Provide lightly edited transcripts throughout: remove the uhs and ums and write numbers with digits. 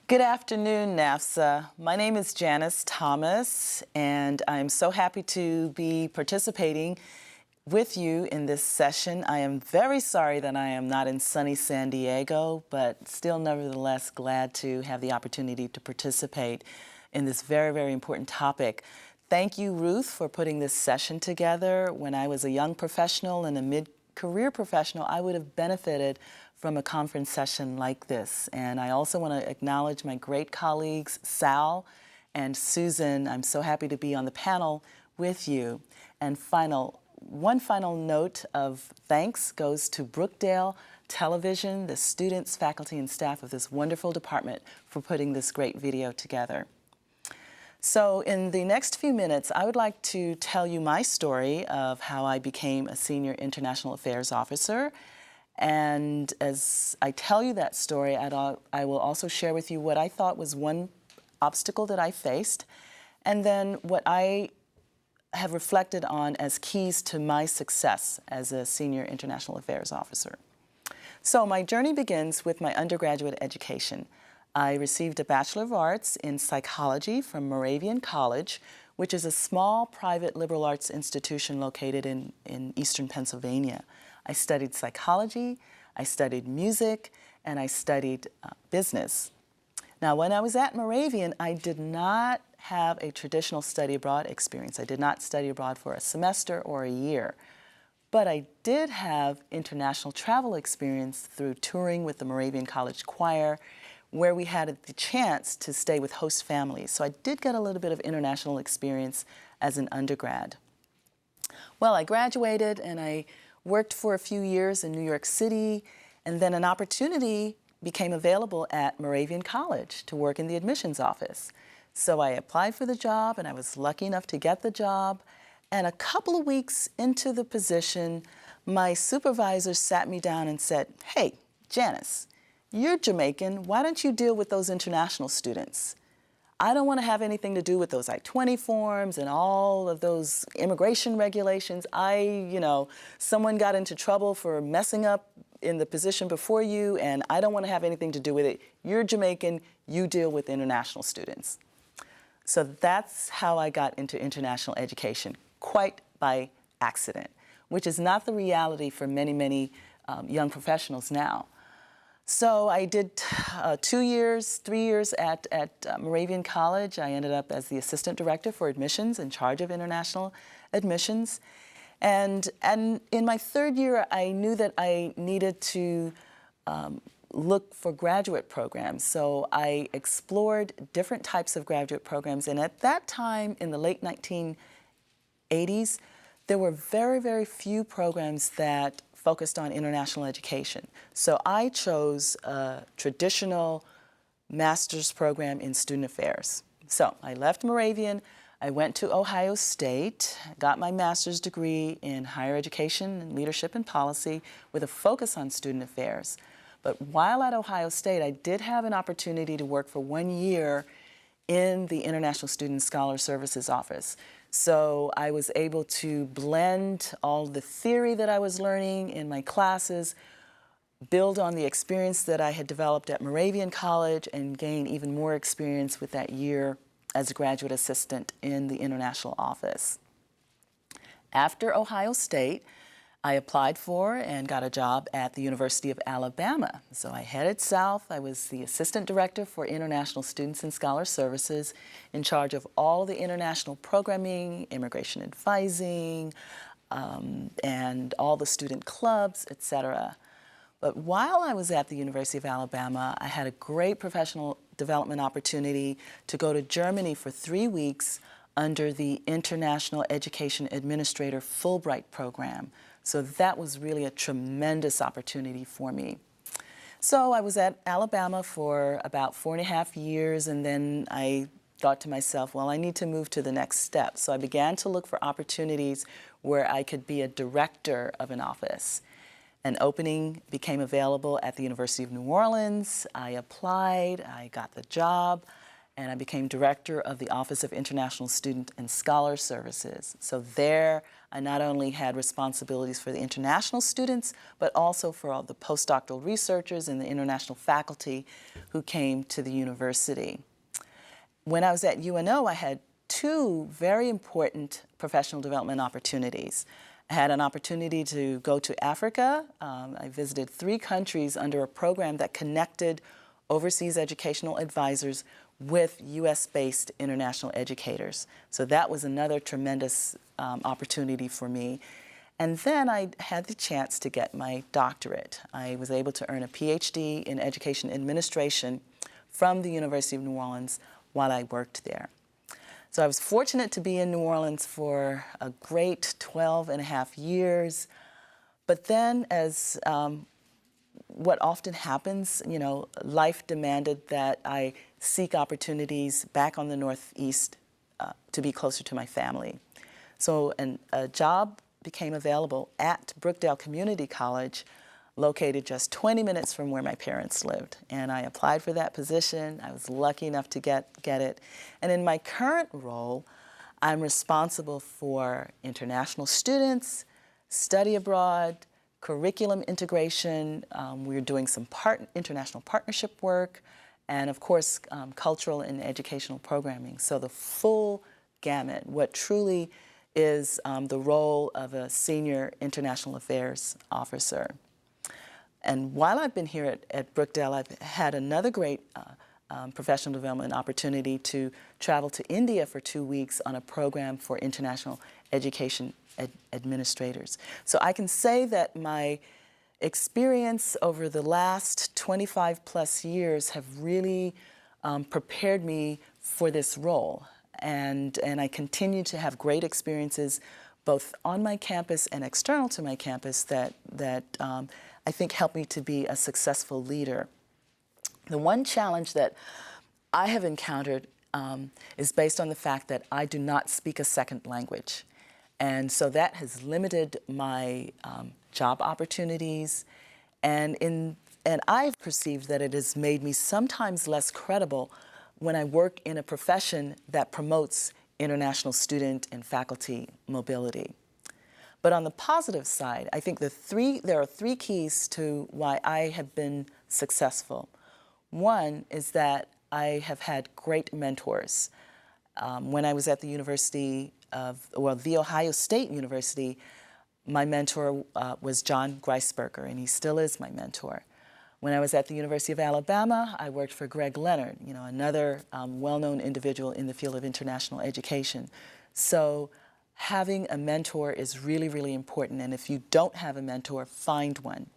Good afternoon, NAFSA. My name is Janice Thomas, and I'm so happy to be participating with you in this session. I am very sorry that I am not in sunny San Diego, but still nevertheless glad to have the opportunity to participate in this very, very important topic. Thank you, Ruth, for putting this session together. When I was a young professional and a mid-career professional, I would have benefited from a conference session like this. And I also want to acknowledge my great colleagues, Sal and Susan. I'm so happy to be on the panel with you. And one final note of thanks goes to Brookdale Television, the students, faculty, and staff of this wonderful department for putting this great video together. So in the next few minutes, I would like to tell you my story of how I became a senior international affairs officer. And as I tell you that story, I will also share with you what I thought was one obstacle that I faced, and then what I have reflected on as keys to my success as a senior international affairs officer. So my journey begins with my undergraduate education. I received a Bachelor of Arts in Psychology from Moravian College, which is a small private liberal arts institution located in eastern Pennsylvania. I studied psychology, I studied music, and I studied business. Now, when I was at Moravian, I did not have a traditional study abroad experience. I did not study abroad for a semester or a year. But I did have international travel experience through touring with the Moravian College Choir, where we had the chance to stay with host families. So I did get a little bit of international experience as an undergrad. Well, I graduated and I worked for a few years in New York City, and then an opportunity became available at Moravian College to work in the admissions office. So I applied for the job, and I was lucky enough to get the job. And a couple of weeks into the position, my supervisor sat me down and said, "Hey, Janice, you're Jamaican. Why don't you deal with those international students? I don't want to have anything to do with those I-20 forms and all of those immigration regulations. Someone got into trouble for messing up in the position before you, and I don't want to have anything to do with it. You're Jamaican, you deal with international students." So that's how I got into international education, quite by accident, which is not the reality for many, many young professionals now. So I did 3 years at Moravian College. I ended up as the assistant director for admissions in charge of international admissions. And in my third year, I knew that I needed to look for graduate programs. So I explored different types of graduate programs. And at that time, in the late 1980s, there were very, very few programs that focused on international education. So I chose a traditional master's program in student affairs. So I left Moravian, I went to Ohio State, got my master's degree in higher education and leadership and policy with a focus on student affairs. But while at Ohio State, I did have an opportunity to work for 1 year in the International Student Scholar Services Office. So I was able to blend all the theory that I was learning in my classes, build on the experience that I had developed at Moravian College, and gain even more experience with that year as a graduate assistant in the international office. After Ohio State, I applied for and got a job at the University of Alabama. So I headed south. I was the assistant director for international students and scholar services, in charge of all the international programming, immigration advising, and all the student clubs, etc. But while I was at the University of Alabama, I had a great professional development opportunity to go to Germany for 3 weeks under the International Education Administrator Fulbright program. So that was really a tremendous opportunity for me. So I was at Alabama for about 4.5 years, and then I thought to myself, well, I need to move to the next step. So I began to look for opportunities where I could be a director of an office. An opening became available at the University of New Orleans. I applied, I got the job, and I became director of the Office of International Student and Scholar Services. So there, I not only had responsibilities for the international students, but also for all the postdoctoral researchers and the international faculty who came to the university. When I was at UNO, I had two very important professional development opportunities. I had an opportunity to go to Africa. I visited 3 countries under a program that connected overseas educational advisors with US-based international educators. So that was another tremendous opportunity for me. And then I had the chance to get my doctorate. I was able to earn a PhD in education administration from the University of New Orleans while I worked there. So I was fortunate to be in New Orleans for a great 12 and a half years. But then, as what often happens, you know, life demanded that I seek opportunities back on the Northeast to be closer to my family. So a job became available at Brookdale Community College, located just 20 minutes from where my parents lived. And I applied for that position. I was lucky enough to get it. And in my current role, I'm responsible for international students, study abroad, curriculum integration. We're doing some international partnership work, and of course, cultural and educational programming. So the full gamut, what truly is the role of a senior international affairs officer. And while I've been here at Brookdale, I've had another great professional development opportunity to travel to India for 2 weeks on a program for international education administrators. So I can say that my experience over the last 25 plus years have really prepared me for this role. And I continue to have great experiences both on my campus and external to my campus that I think help me to be a successful leader. The one challenge that I have encountered is based on the fact that I do not speak a second language. And so that has limited my job opportunities. And I've perceived that it has made me sometimes less credible when I work in a profession that promotes international student and faculty mobility. But on the positive side, I think there are 3 keys to why I have been successful. One is that I have had great mentors. When I was at the The Ohio State University, my mentor was John Greisberger, and he still is my mentor. When I was at the University of Alabama, I worked for Greg Leonard, you know, another well-known individual in the field of international education. So having a mentor is really, really important, and if you don't have a mentor, find one.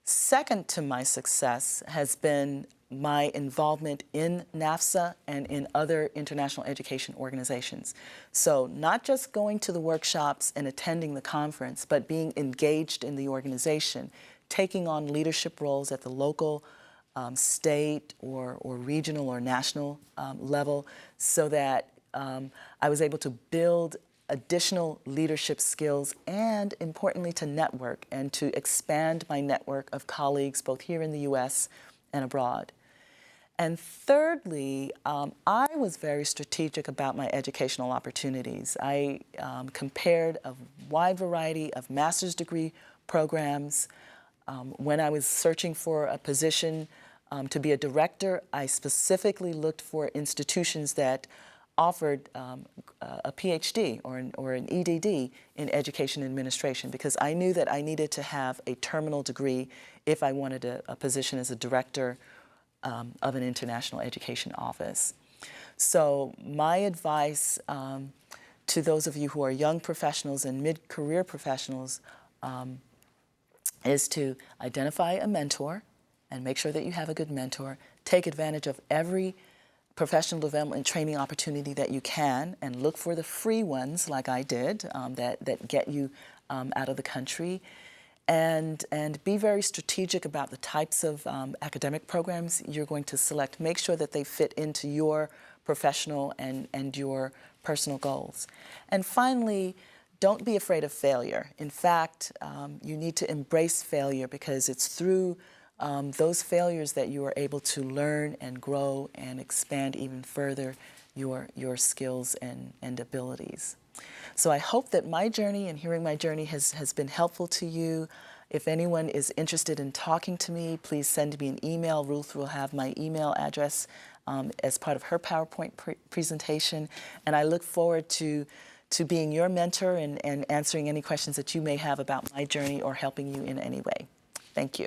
Second to my success has been my involvement in NAFSA and in other international education organizations. So not just going to the workshops and attending the conference, but being engaged in the organization, taking on leadership roles at the local, state, or regional or national level, so that I was able to build additional leadership skills and, importantly, to network and to expand my network of colleagues both here in the U.S. and abroad. And thirdly, I was very strategic about my educational opportunities. I compared a wide variety of master's degree programs. When I was searching for a position to be a director, I specifically looked for institutions that offered a PhD or an EDD in education administration, because I knew that I needed to have a terminal degree if I wanted a position as a director of an international education office. So my advice to those of you who are young professionals and mid-career professionals is to identify a mentor and make sure that you have a good mentor. Take advantage of every professional development and training opportunity that you can, and look for the free ones like I did that get you out of the country. And be very strategic about the types of academic programs you're going to select. Make sure that they fit into your professional and your personal goals. And finally, don't be afraid of failure. In fact, you need to embrace failure, because it's through those failures that you are able to learn and grow and expand even further your skills and abilities. So I hope that my journey and hearing my journey has been helpful to you. If anyone is interested in talking to me, please send me an email. Ruth will have my email address as part of her PowerPoint presentation. And I look forward to being your mentor and answering any questions that you may have about my journey or helping you in any way. Thank you.